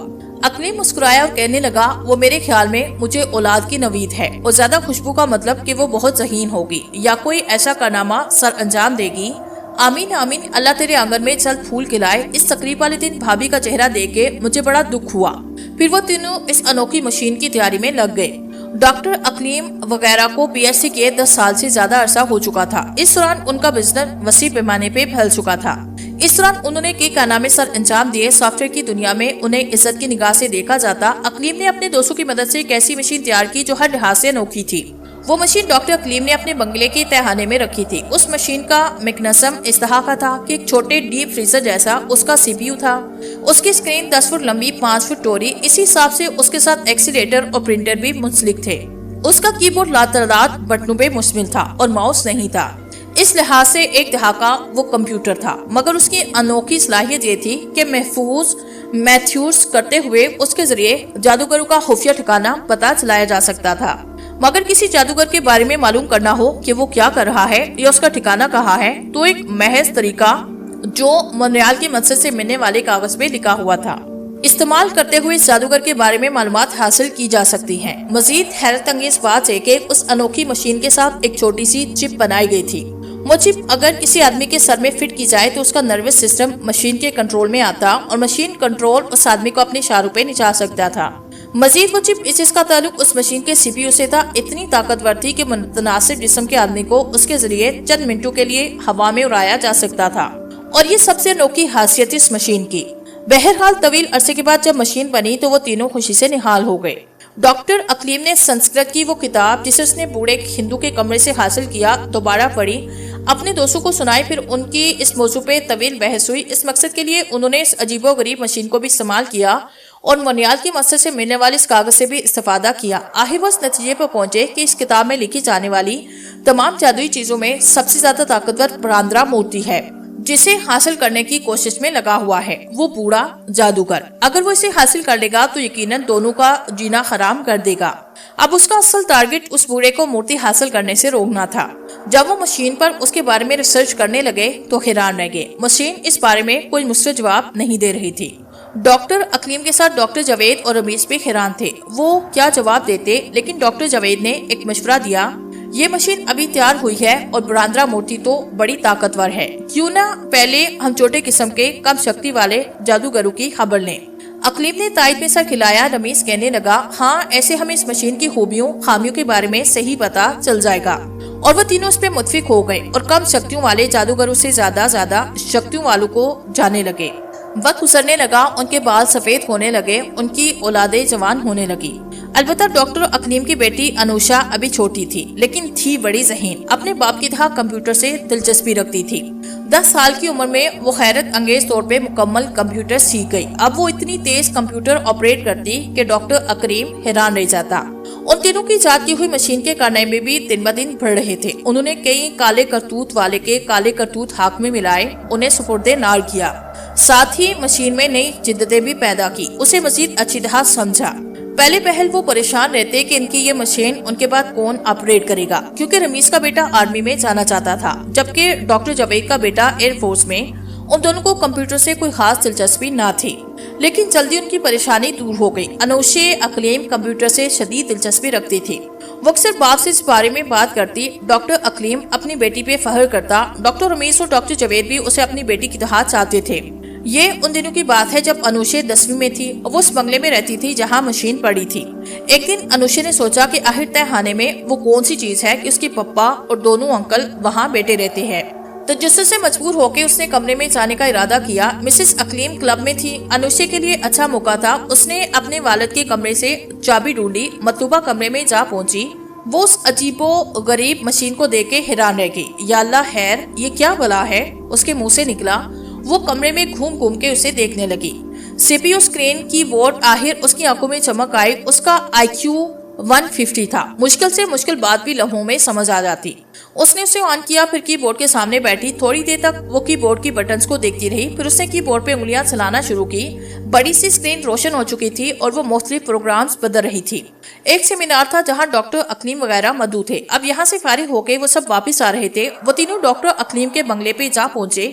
अकलीम मुस्कुराया और कहने लगा, वो मेरे ख्याल में मुझे औलाद की नवीद है, और ज्यादा खुशबू का मतलब कि वो बहुत ज़हीन होगी या कोई ऐसा कारनामा सर अंजाम देगी। आमीन आमीन, अल्लाह तेरे आंगन में जल्द फूल खिलाए। इस तकरीब वाले दिन भाभी का चेहरा देख के मुझे बड़ा दुख हुआ। फिर वो तीनों इस अनोखी मशीन की तैयारी में लग गए। डॉक्टर अकलीम वगैरह को पीएचडी किए 10 साल से ज्यादा अरसा हो चुका था। इस दौरान उनका बिजनेस वसी पैमाने पे फैल चुका था। इस दौरान उन्होंने कई कारनामे सर अंजाम दिए। सॉफ्टवेयर की दुनिया में उन्हें इज्जत की निगाह से देखा जाता। अकलीम ने अपने दोस्तों की मदद से एक ऐसी मशीन तैयार की जो हर लिहाज से अनोखी थी। वो मशीन डॉक्टर अकलीम ने अपने बंगले के तहखाने में रखी थी। उस मशीन का मैकेनिज्म इस तरह का था कि एक छोटे डीप फ्रीजर जैसा उसका सीपीयू था। उसकी स्क्रीन 10 फुट लंबी, 5 फुट चौड़ी, इसी हिसाब से उसके साथ एक्सीलेटर और प्रिंटर भी मुंसलिक थे। उसका कीबोर्ड लातादाद बटनों पे मुश्तमिल था और माउस नहीं था। इस लिहाज से एक दहाका वो कंप्यूटर था, मगर उसकी अनोखी सलाहियत ये थी कि महफूज मैथ्यूज करते हुए उसके जरिए जादूगरों का खुफिया ठिकाना पता चलाया जा सकता था। मगर किसी जादूगर के बारे में मालूम करना हो कि वो क्या कर रहा है या उसका ठिकाना कहाँ है, तो एक महज तरीका जो मोन्ट्रियल की मस्जिद से मिलने वाले कागज में लिखा हुआ था इस्तेमाल करते हुए इस जादूगर के बारे में मालूमात हासिल की जा सकती हैं। मजीद हैरत अंगेज बात है कि उस अनोखी मशीन के साथ एक छोटी सी चिप बनाई गई थी। वो चिप अगर किसी आदमी के सर में फिट की जाए तो उसका नर्वस सिस्टम मशीन के कंट्रोल में आता और मशीन कंट्रोल उस आदमी को अपने इशारों पे नचा सकता था। मजीद वो चिप जिसका ताल्लुक उस मशीन के सीपीयू से था इतनी ताकतवर थी कि मुतनासिब जिस्म के आदमी को उसके जरिए चंद मिनटों के लिए हवा में उड़ाया जा सकता था। और ये सबसे अनोखी खासियत इस मशीन की। बहरहाल तवील अरसे के बाद जब मशीन बनी तो वो तीनों खुशी से निहाल हो गए। डॉक्टर अकलीम ने संस्कृत की वो किताब जिसे उसने बूढ़े हिंदू के कमरे से हासिल किया दोबारा पढ़ी, अपने दोस्तों को सुनाई। फिर उनकी इस मौजू पे तवील बहस हुई। इस मकसद के लिए उन्होंने इस अजीबोगरीब मशीन को भी इस्तेमाल किया और मोन्ट्रियल की मस्जिद से मिलने वाले इस कागज से भी इस्तेफादा किया। आखिर वो इस नतीजे पर पहुंचे कि इस किताब में लिखी जाने वाली तमाम जादुई चीजों में सबसे ज्यादा ताकतवर ब्रांद्रा मूर्ति है, जिसे हासिल करने की कोशिश में लगा हुआ है वो बूढ़ा जादूगर। अगर वो इसे हासिल कर लेगा तो यकीनन दोनों का जीना हराम कर देगा। अब उसका असल टारगेट उस बूढ़े को मूर्ति हासिल करने से रोकना था। जब वो मशीन पर उसके बारे में रिसर्च करने लगे तो हैरान रह गए। मशीन इस बारे में कोई मुस्तकिल जवाब नहीं दे रही थी। डॉक्टर अकलीम के साथ डॉक्टर जावेद और रमेश भी हैरान थे वो क्या जवाब देते, लेकिन डॉक्टर जावेद ने एक मशवरा दिया, ये मशीन अभी तैयार हुई है और ब्रांद्रा मूर्ति तो बड़ी ताकतवर है, क्यों ना पहले हम छोटे किस्म के कम शक्ति वाले जादूगरों की खबर लें। अकलीम ने तायद में सर खिलाया। रमेश कहने लगा, हाँ ऐसे हमें इस मशीन की खूबियों खामियों के बारे में सही पता चल जाएगा। और वो तीनों उस पे मुत्फिक हो गए और कम शक्तियों वाले जादूगरों से ज्यादा शक्तियों वालों को जाने लगे। वक्त गुजरने लगा, उनके बाल सफेद होने लगे, उनकी औलादे जवान होने लगी। अलबत्ता डॉक्टर अकलीम की बेटी अनुषा अभी छोटी थी, लेकिन थी बड़ी ज़हीन। अपने बाप की तरह कंप्यूटर से दिलचस्पी रखती थी। 10 साल की उम्र में वो हैरत अंगेज तौर पे मुकम्मल कंप्यूटर सीख गई। अब वो इतनी तेज कंप्यूटर ऑपरेट करती कि डॉक्टर अकलीम हैरान रह जाता। उन तीनों की इजाद की हुई मशीन के कारनामे भी दिन ब दिन बढ़ रहे थे। उन्होंने कई काले करतूत वाले के काले करतूत हाथ में मिलाए, उन्हें सुपुर्दे नार किया, साथ ही मशीन में नई जिद्दतें भी पैदा की, उसे मजीद अच्छी तरह समझा। पहले पहल वो परेशान रहते कि इनकी ये मशीन उनके बाद कौन ऑपरेट करेगा, क्योंकि रमीज का बेटा आर्मी में जाना चाहता था, जबकि डॉक्टर जावेद का बेटा एयरफोर्स में। उन दोनों को कंप्यूटर से कोई खास दिलचस्पी न थी, लेकिन जल्दी उनकी परेशानी दूर हो गई। अनूशे अकलीम कंप्यूटर से शदीद दिलचस्पी रखती थी। वो अक्सर बाप से इस बारे में बात करती। डॉक्टर अकलीम अपनी बेटी पे फख्र करता। डॉक्टर रमीज और डॉक्टर जावेद भी उसे अपनी बेटी की तरह चाहते थे। ये उन दिनों की बात है जब अनूशे 10वीं में थी और वो उस बंगले में रहती थी जहाँ मशीन पड़ी थी। एक दिन अनूशे ने सोचा कि आखिर तहखाने में वो कौन सी चीज है कि उसके पप्पा और दोनों अंकल वहाँ बैठे रहते हैं। तो जिससे मजबूर होकर उसने कमरे में जाने का इरादा किया। मिसेस अकलीम क्लब में थी। अनूशे के लिए अच्छा मौका था। उसने अपने वालिद के कमरे से चाबी ढूंढी, मतलूबा कमरे में जा पहुंची। वो उस अजीबो गरीब मशीन को देख के हैरान रह गई। या अल्लाह खैर, ये क्या बला है, उसके मुंह से निकला। वो कमरे में घूम घूम के उसे देखने लगी। सीपीयू स्क्रीन की बोर्ड, आखिर उसकी आंखों में चमक आई। उसका IQ 150 था। मुश्किल से मुश्किल बात भी लम्हों में समझ आ जाती। उसने उसे ऑन किया, फिर कीबोर्ड के सामने बैठी। थोड़ी देर तक वो कीबोर्ड की बटन्स को देखती रही। फिर उसने कीबोर्ड पे उंगलियां चलाना शुरू की। बड़ी सी स्क्रीन रोशन हो चुकी थी और वो मुख्तलिफ प्रोग्राम्स बदल रही थी। एक सेमिनार था जहाँ डॉक्टर अकलीम वगैरह मौजूद थे। अब यहाँ से फारिग होके वो सब वापिस आ रहे थे। वो तीनों डॉक्टर अकलीम के बंगले पे जा पहुंचे।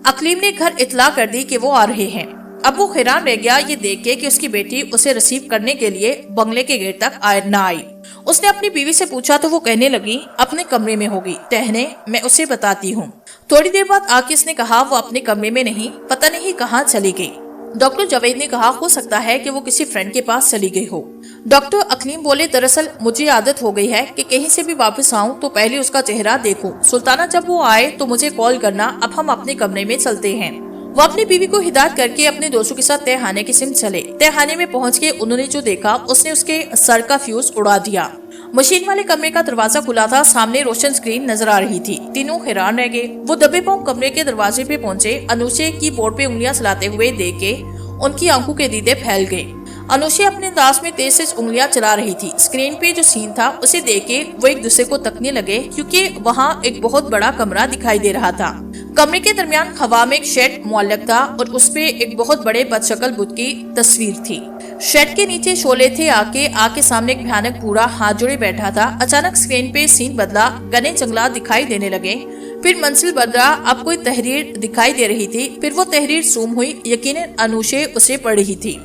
अकलीम ने घर इतला कर दी कि वो आ रहे हैं। अब वो हैरान रह गया ये देख के कि उसकी बेटी उसे रिसीव करने के लिए बंगले के गेट तक न आई। उसने अपनी बीवी से पूछा तो वो कहने लगी अपने कमरे में होगी, टहने, मैं उसे बताती हूँ। थोड़ी देर बाद आके उसने कहा वो अपने कमरे में नहीं, पता नहीं कहाँ चली गई। डॉक्टर जावेद ने कहा हो सकता है कि वो किसी फ्रेंड के पास चली गई हो। डॉक्टर अकलीम बोले दरअसल मुझे आदत हो गई है कि कहीं से भी वापस आऊं तो पहले उसका चेहरा देखूं। सुल्ताना जब वो आए तो मुझे कॉल करना। अब हम अपने कमरे में चलते हैं। वो अपनी बीवी को हिदायत करके अपने दोस्तों के साथ तहखाने की सिमत चले। तहखाने में पहुंच के उन्होंने जो देखा उसने उसके सर का फ्यूज उड़ा दिया। मशीन वाले कमरे का दरवाजा खुला था। सामने रोशन स्क्रीन नजर आ रही थी। तीनों हैरान रह गए। वो दबे पांव कमरे के दरवाजे पे पहुंचे। अनूशे की बोर्ड पे उंगलियां चलाते हुए देख के उनकी आंखों के दीदे फैल गए। अनूशे अपने अंदाज में तेज से उंगलियां चला रही थी। स्क्रीन पे जो सीन था उसे देख के वो एक दूसरे को तकने लगे, क्योंकि वहाँ एक बहुत बड़ा कमरा दिखाई दे रहा था। कमरे के दरमियान हवा में एक शेड मुअल्लक था और उसपे एक बहुत बड़े बदशक्ल बुत की तस्वीर थी। शेड के नीचे शोले थे। आके सामने एक भयानक बूढ़ा हाथ जोड़े बैठा था। अचानक स्क्रीन पे सीन बदला। घने जंगलात दिखाई देने लगे। फिर मंजिल बदला। अब कोई तहरीर दिखाई दे रही थी। फिर वो तहरीर सूम हुई। यकीनन अनूशे उसे पढ़ रही थी।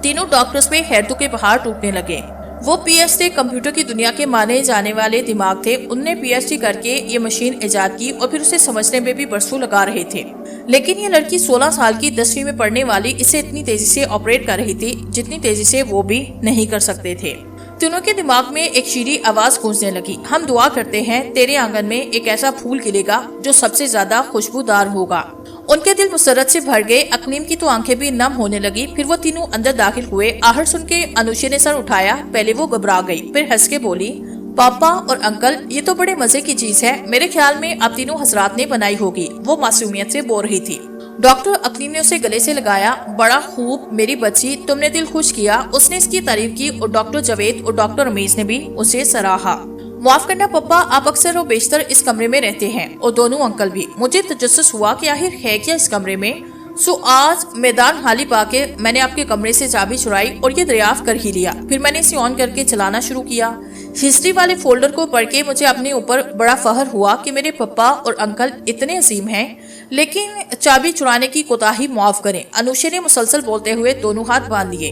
तीनों डॉक्टर्स पे हैरतों के पहाड़ टूटने लगे। वो PhD कंप्यूटर की दुनिया के माने जाने वाले दिमाग थे। उनने PhD करके ये मशीन इजाद की और फिर उसे समझने में भी बरसों लगा रहे थे। लेकिन ये लड़की 16 साल की 10वीं में पढ़ने वाली इसे इतनी तेजी से ऑपरेट कर रही थी जितनी तेजी से वो भी नहीं कर सकते थे। तीनों के दिमाग में एक शीरी आवाज गूंजने लगी। हम दुआ करते हैं तेरे आंगन में एक ऐसा फूल खिलेगा जो सबसे ज्यादा खुशबूदार होगा। उनके दिल मुसरत से भर गए। अकलीम की तो आंखें भी नम होने लगी। फिर वो तीनों अंदर दाखिल हुए। आहट सुन के अनूशे ने सर उठाया। पहले वो घबरा गई, फिर हंस के बोली, पापा और अंकल, ये तो बड़े मजे की चीज है। मेरे ख्याल में आप तीनों हजरात ने बनाई होगी। वो मासूमियत से बोल रही थी। डॉक्टर अकलीम ने उसे गले से लगाया। बड़ा खूब मेरी बच्ची, तुमने दिल खुश किया। उसने इसकी तारीफ की और डॉक्टर जावेद और डॉक्टर रमीज ने भी उसे सराहा। माफ करना पप्पा, आप अक्सर और बेशतर इस कमरे में रहते हैं और दोनों अंकल भी। मुझे तजस्सुस हुआ कि आखिर है क्या इस कमरे में। सो आज मैदान खाली पाके मैंने आपके कमरे से चाबी चुराई और ये दरियाफ्त कर ही लिया। फिर मैंने इसे ऑन करके चलाना शुरू किया। हिस्ट्री वाले फोल्डर को पढ़ के मुझे अपने ऊपर बड़ा फख्र हुआ कि मेरे पप्पा और अंकल इतने अजीम हैं। लेकिन चाबी चुराने की कोताही माफ करें। अनूशे ने मुसलसल बोलते हुए दोनों हाथ बांध लिए।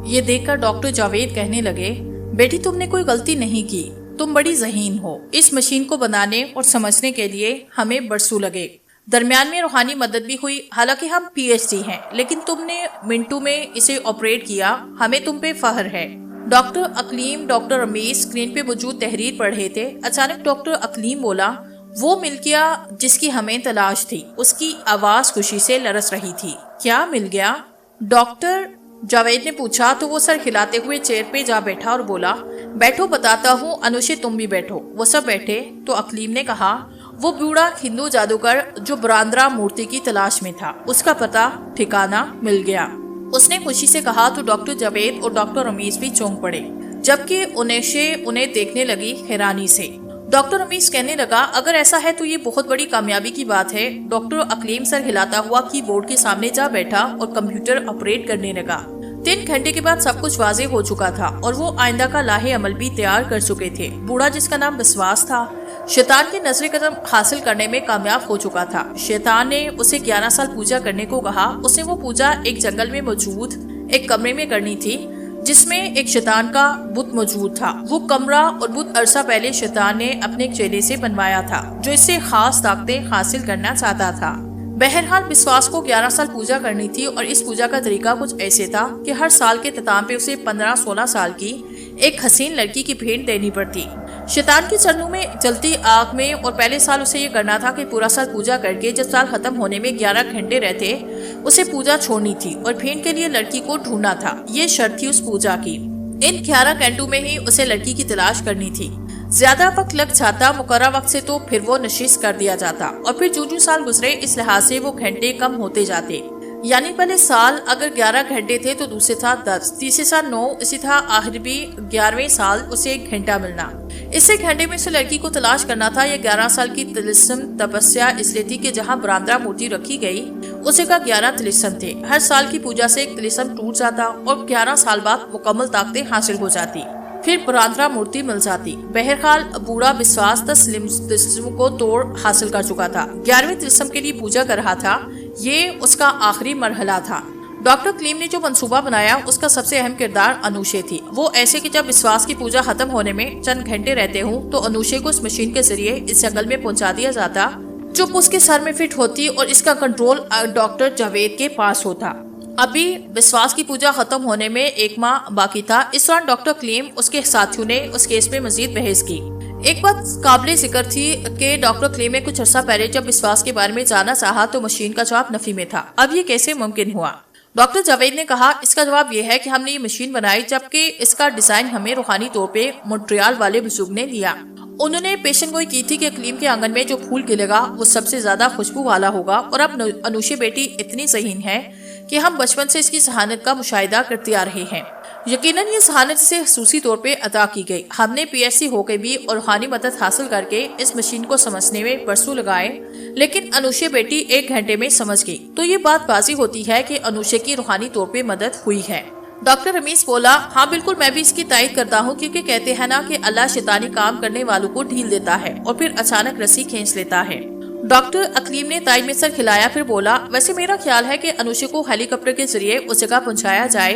ये देखकर डॉक्टर जावेद कहने लगे, बेटी तुमने कोई गलती नहीं की, तुम बड़ी ज़हीन हो। इस मशीन को बनाने और समझने के लिए हमें बरसों लगे। दरमियान में रूहानी मदद भी हुई। हालांकि हम PhD हैं, लेकिन तुमने मिनटों में इसे ऑपरेट किया। हमें तुम पे फख्र है। Doctor Aqleem, doctor Ramiz screen पे मौजूद तहरीर पढ़ रहे थे। अचानक डॉक्टर अकलीम बोला, वो मिल गया जिसकी हमें तलाश थी। उसकी आवाज खुशी से लरस रही थी। क्या मिल गया? डॉक्टर जावेद ने पूछा तो वो सर हिलाते हुए चेयर पे जा बैठा और बोला, बैठो बताता हूँ। अनुशे तुम भी बैठो। वो सब बैठे तो अकलीम ने कहा, वो बूढ़ा हिंदू जादूगर जो ब्रांद्रा मूर्ति की तलाश में था, उसका पता ठिकाना मिल गया। उसने खुशी से कहा तो डॉक्टर जावेद और डॉक्टर रमीज भी चौंक पड़े। जबकि उनेशे उन्हें देखने लगी हैरानी से। डॉक्टर रमीज कहने लगा, अगर ऐसा है तो ये बहुत बड़ी कामयाबी की बात है। डॉक्टर अकलीम सर हिलाता हुआ कीबोर्ड के सामने जा बैठा और कंप्यूटर ऑपरेट करने लगा। 3 घंटे के बाद सब कुछ वाजे हो चुका था और वो आइंदा का लाहे अमल भी तैयार कर चुके थे। बूढ़ा, जिसका नाम विश्वास था, शैतान के नजरे कदम हासिल करने में कामयाब हो चुका था। शैतान ने उसे 11 साल पूजा करने को कहा। उसे वो पूजा एक जंगल में मौजूद एक कमरे में करनी थी जिसमें एक शैतान का बुत मौजूद था। वो कमरा और बुत अरसा पहले शैतान ने अपने एक चेले से बनवाया था जो इससे खास ताकतें हासिल करना चाहता था। बहरहाल विश्वास को 11 साल पूजा करनी थी और इस पूजा का तरीका कुछ ऐसे था कि हर साल के इख्तिताम पे उसे 15-16 साल की एक हसीन लड़की की भेंट देनी पड़ती। शैतान के चरणों में जलती आग में, और पहले साल उसे ये करना था कि पूरा साल पूजा करके जब साल खत्म होने में 11 घंटे रहते उसे पूजा छोड़नी थी और भेंट के लिए लड़की को ढूंढना था। ये शर्त थी उस पूजा की। इन 11 घंटों में ही उसे लड़की की तलाश करनी थी। ज्यादा वक्त लग जाता मुकर्रर वक्त से तो फिर वो नशीस कर दिया जाता और फिर जो साल गुजरे इस लिहाज से वो घंटे कम होते जाते। यानी पहले साल अगर 11 घंटे थे तो दूसरे साल 10, तीसरे साल 9, इसी तरह आखिर भी 11वें साल उसे 1 घंटा मिलना। इससे घंटे में उसे लड़की को तलाश करना था। यह 11 साल की तिलिस्म तपस्या इसलिए थी कि जहाँ बरामदा मूर्ति रखी गई उसे का 11 तिलिस्म थे। हर साल की पूजा से एक तिलिस्म टूट जाता और 11 साल बाद मुकम्मल ताकतें हासिल हो जाती, फिर बरामदा मूर्ति मिल जाती। बहरहाल बूढ़ा विश्वास 10 तिलिस्म को तोड़ हासिल कर चुका था। 11वें तिलिस्म के लिए पूजा कर रहा था। ये उसका आखिरी मरहला था। डॉक्टर क्लीम ने जो मंसूबा बनाया उसका सबसे अहम किरदार अनुशे थी। वो ऐसे कि जब विश्वास की पूजा खत्म होने में चंद घंटे रहते हों तो अनुशे को इस मशीन के जरिए इस जंगल में पहुंचा दिया जाता जो उसके सर में फिट होती और इसका कंट्रोल डॉक्टर जावेद के पास होता। अभी विश्वास की पूजा खत्म होने में 1 माह बाकी था। इस दौरान डॉक्टर क्लीम उसके साथियों ने उस केस में मजीद बहस की। एक बात काबिले जिक्र थी कि डॉक्टर क्लीम ने कुछ अर्सा पहले जब विश्वास के बारे में जानना चाहा तो मशीन का जवाब नफी में था। अब ये कैसे मुमकिन हुआ? डॉक्टर जावेद ने कहा, इसका जवाब यह है कि हमने ये मशीन बनाई जबकि इसका डिजाइन हमें रूहानी तौर पे मॉन्ट्रियल वाले बुजुर्ग ने दिया। उन्होंने पेशन गोई की थी कि क्लीम के आंगन में जो फूल खिलेगा वो सबसे ज्यादा खुशबू वाला होगा और अब अनुशे बेटी इतनी ज़हीन है कि हम बचपन से इसकी सहानत का मुशाहिदा करते आ रहे हैं। यकीनन ये सहानत से खसूसी तौर पे अता की गई। हमने PhD होकर भी और रूहानी मदद हासिल करके इस मशीन को समझने में बरसों लगाए, लेकिन अनुशे बेटी 1 घंटे में समझ गई। तो ये बात वाज़ेह होती है कि अनुशे की रूहानी तौर पे मदद हुई है। डॉक्टर रमीज बोला, हाँ बिल्कुल, मैं भी इसकी तायद करता हूँ क्योंकि कहते हैं ना कि अल्लाह शैतानी काम करने वालों को ढील देता है और फिर अचानक रस्सी खींच लेता है। डॉक्टर अकलीम ने ताई में सर खिलाया, फिर बोला, वैसे मेरा ख्याल है कि अनुशे को हेलीकॉप्टर के जरिए उस जगह पहुंचाया जाए।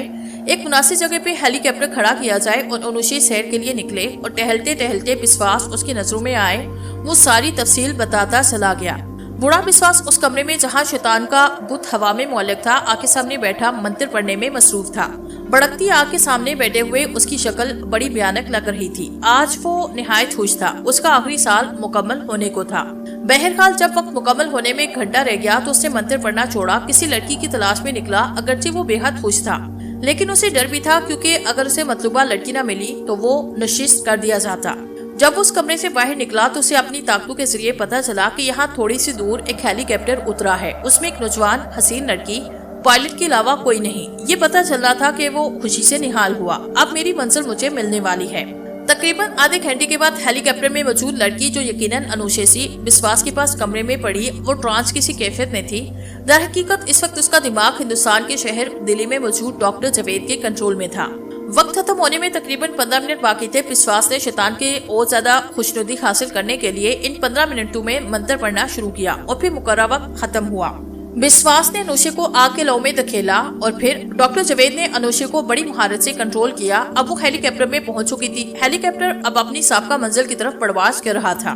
एक मुनासिब जगह पे हेलीकॉप्टर खड़ा किया जाए और अनुशे सैर के लिए निकले और टहलते टहलते विश्वास उसकी नजरों में आए। वो सारी तफसील बताता चला गया। बूढ़ा विश्वास उस कमरे में जहाँ शैतान का बुत हवा में मुअल्लक था आग के सामने बैठा मंत्र पढ़ने में मसरूफ था। भड़कती आग के सामने बैठे हुए उसकी शक्ल बड़ी भयानक लग रही थी। आज वो निहायत खुश था। उसका आखिरी साल मुकम्मल होने को था। बहरहाल जब वक्त मुकम्मल होने में 1 घंटा रह गया तो उसने मंत्र पढ़ना छोड़ा, किसी लड़की की तलाश में निकला। अगरचे वो बेहद खुश था लेकिन उसे डर भी था क्योंकि अगर उसे मतलूबा लड़की न मिली तो वो नशिश कर दिया जाता। जब उस कमरे से बाहर निकला तो उसे अपनी ताकतों के जरिए पता चला कि यहाँ थोड़ी सी दूर एक हेलीकॉप्टर उतरा है। उसमें एक नौजवान हसीन लड़की, पायलट के अलावा कोई नहीं। ये पता चल रहा था कि वो खुशी से निहाल हुआ। अब मेरी मंजिल मुझे मिलने वाली है। तकरीबन आधे घंटे के बाद हेलीकॉप्टर में मौजूद लड़की, जो यकीनन अनुशे सी विश्वास के पास कमरे में पड़ी, वो ट्रांस की सी कैफियत में थी। दर हकीकत इस वक्त उसका दिमाग हिंदुस्तान के शहर दिल्ली में मौजूद डॉक्टर जावेद के कंट्रोल में था। वक्त खत्म होने में तकरीबन 15 मिनट बाकी थे। विश्वास ने शैतान के और ज्यादा खुशनुदी हासिल करने के लिए इन 15 मिनटों में मंत्र पढ़ना शुरू किया और फिर मुकर्रर वक्त खत्म हुआ। विश्वास ने अनुशे को आग के लौ में धकेला और फिर डॉक्टर जावेद ने अनुशे को बड़ी महारत से कंट्रोल किया। अब वो हेलीकॉप्टर में पहुंच चुकी थी। हेलीकॉप्टर अब अपनी साबका मंजिल की तरफ परवाज कर रहा था।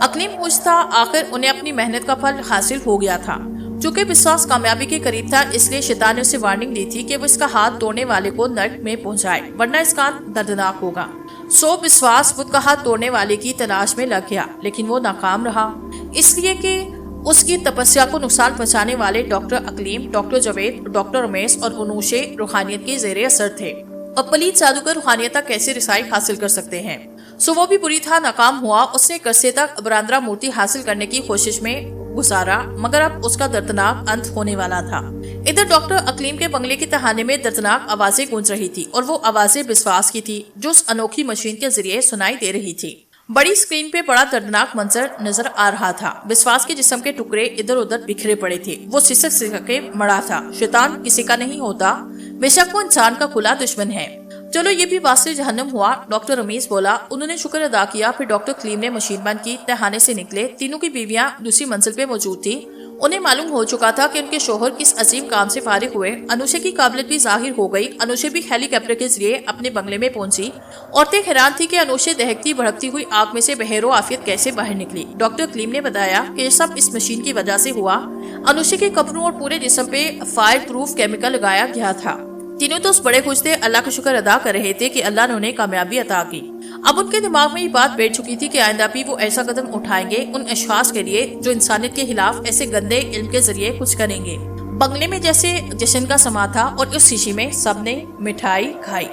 अकलीम खुश था, आखिर उन्हें अपनी मेहनत का फल हासिल हो गया था। चूँकि विश्वास कामयाबी के करीब था इसलिए शैतान ने उसे वार्निंग दी थी कि वो इसका हाथ तोड़ने वाले को नर्क में पहुंचाए वरना इसका दर्दनाक होगा। सो विश्वास बुत का हाथ तोड़ने वाले की तलाश में लग गया, लेकिन वो नाकाम रहा इसलिए कि उसकी तपस्या को नुकसान पहुंचाने वाले doctor Aqleem, doctor Javed, doctor Ramesh और अनुशे रूहानियत के ज़ेरे असर थे। अब पलीद जादूगर रूहानियत तक कैसे रिसाई हासिल कर सकते हैं? सो वो भी बुरी तरह नाकाम हुआ। उसने कर्से तक बरामदा मूर्ति हासिल करने की कोशिश में गुजारा, मगर अब उसका दर्दनाक अंत होने वाला था। ادھر ڈاکٹر اقلیم کے بنگلے کے تہانے میں دردناک آوازیں گونج رہی تھی اور وہ آوازیں بسواس کی تھی جو اس انوکھی مشین کے ذریعے سنائی دے رہی تھی۔ بڑی اسکرین پہ بڑا دردناک منظر نظر آ رہا تھا۔ بسواس کے جسم کے ٹکڑے ادھر ادھر بکھرے پڑے تھے۔ وہ سسک کے مڑا تھا۔ شیطان کسی کا نہیں ہوتا، بے شک وہ انسان کا کھلا دشمن ہے۔ چلو یہ بھی واسطے جہنم ہوا، ڈاکٹر رمیز بولا۔ انہوں نے شکر ادا کیا۔ پھر ڈاکٹر کلیم نے مشین بند کی، تہانے سے نکلے۔ تینوں کی بیویاں دوسری منزل پہ موجود تھی۔ انہیں معلوم ہو چکا تھا کہ ان کے شوہر کس عظیم کام سے فارغ ہوئے۔ انوشے کی قابلیت بھی ظاہر ہو گئی۔ انوشے بھی ہیلی کاپٹر کے ذریعے اپنے بنگلے میں پہنچی۔ عورتیں حیران تھی کہ انوشے دہکتی بھڑکتی ہوئی آگ میں سے بہر و عافیت کیسے باہر نکلی۔ ڈاکٹر کلیم نے بتایا کہ یہ سب اس مشین کی وجہ سے ہوا۔ انوشے کے کپڑوں اور پورے جسم پہ فائر پروف کیمیکل لگایا گیا تھا۔ تینوں تو اس بڑے خوش تھے، اللہ کا شکر ادا کر رہے تھے کہ اللہ نے انہیں کامیابی عطا کی۔ اب ان کے دماغ میں یہ بات بیٹھ چکی تھی کہ آئندہ بھی وہ ایسا قدم اٹھائیں گے ان اشخاص کے لیے جو انسانیت کے خلاف ایسے گندے علم کے ذریعے کچھ کریں گے۔ بنگلے میں جیسے جشن کا سما تھا اور اس شیشی میں سب نے مٹھائی کھائی۔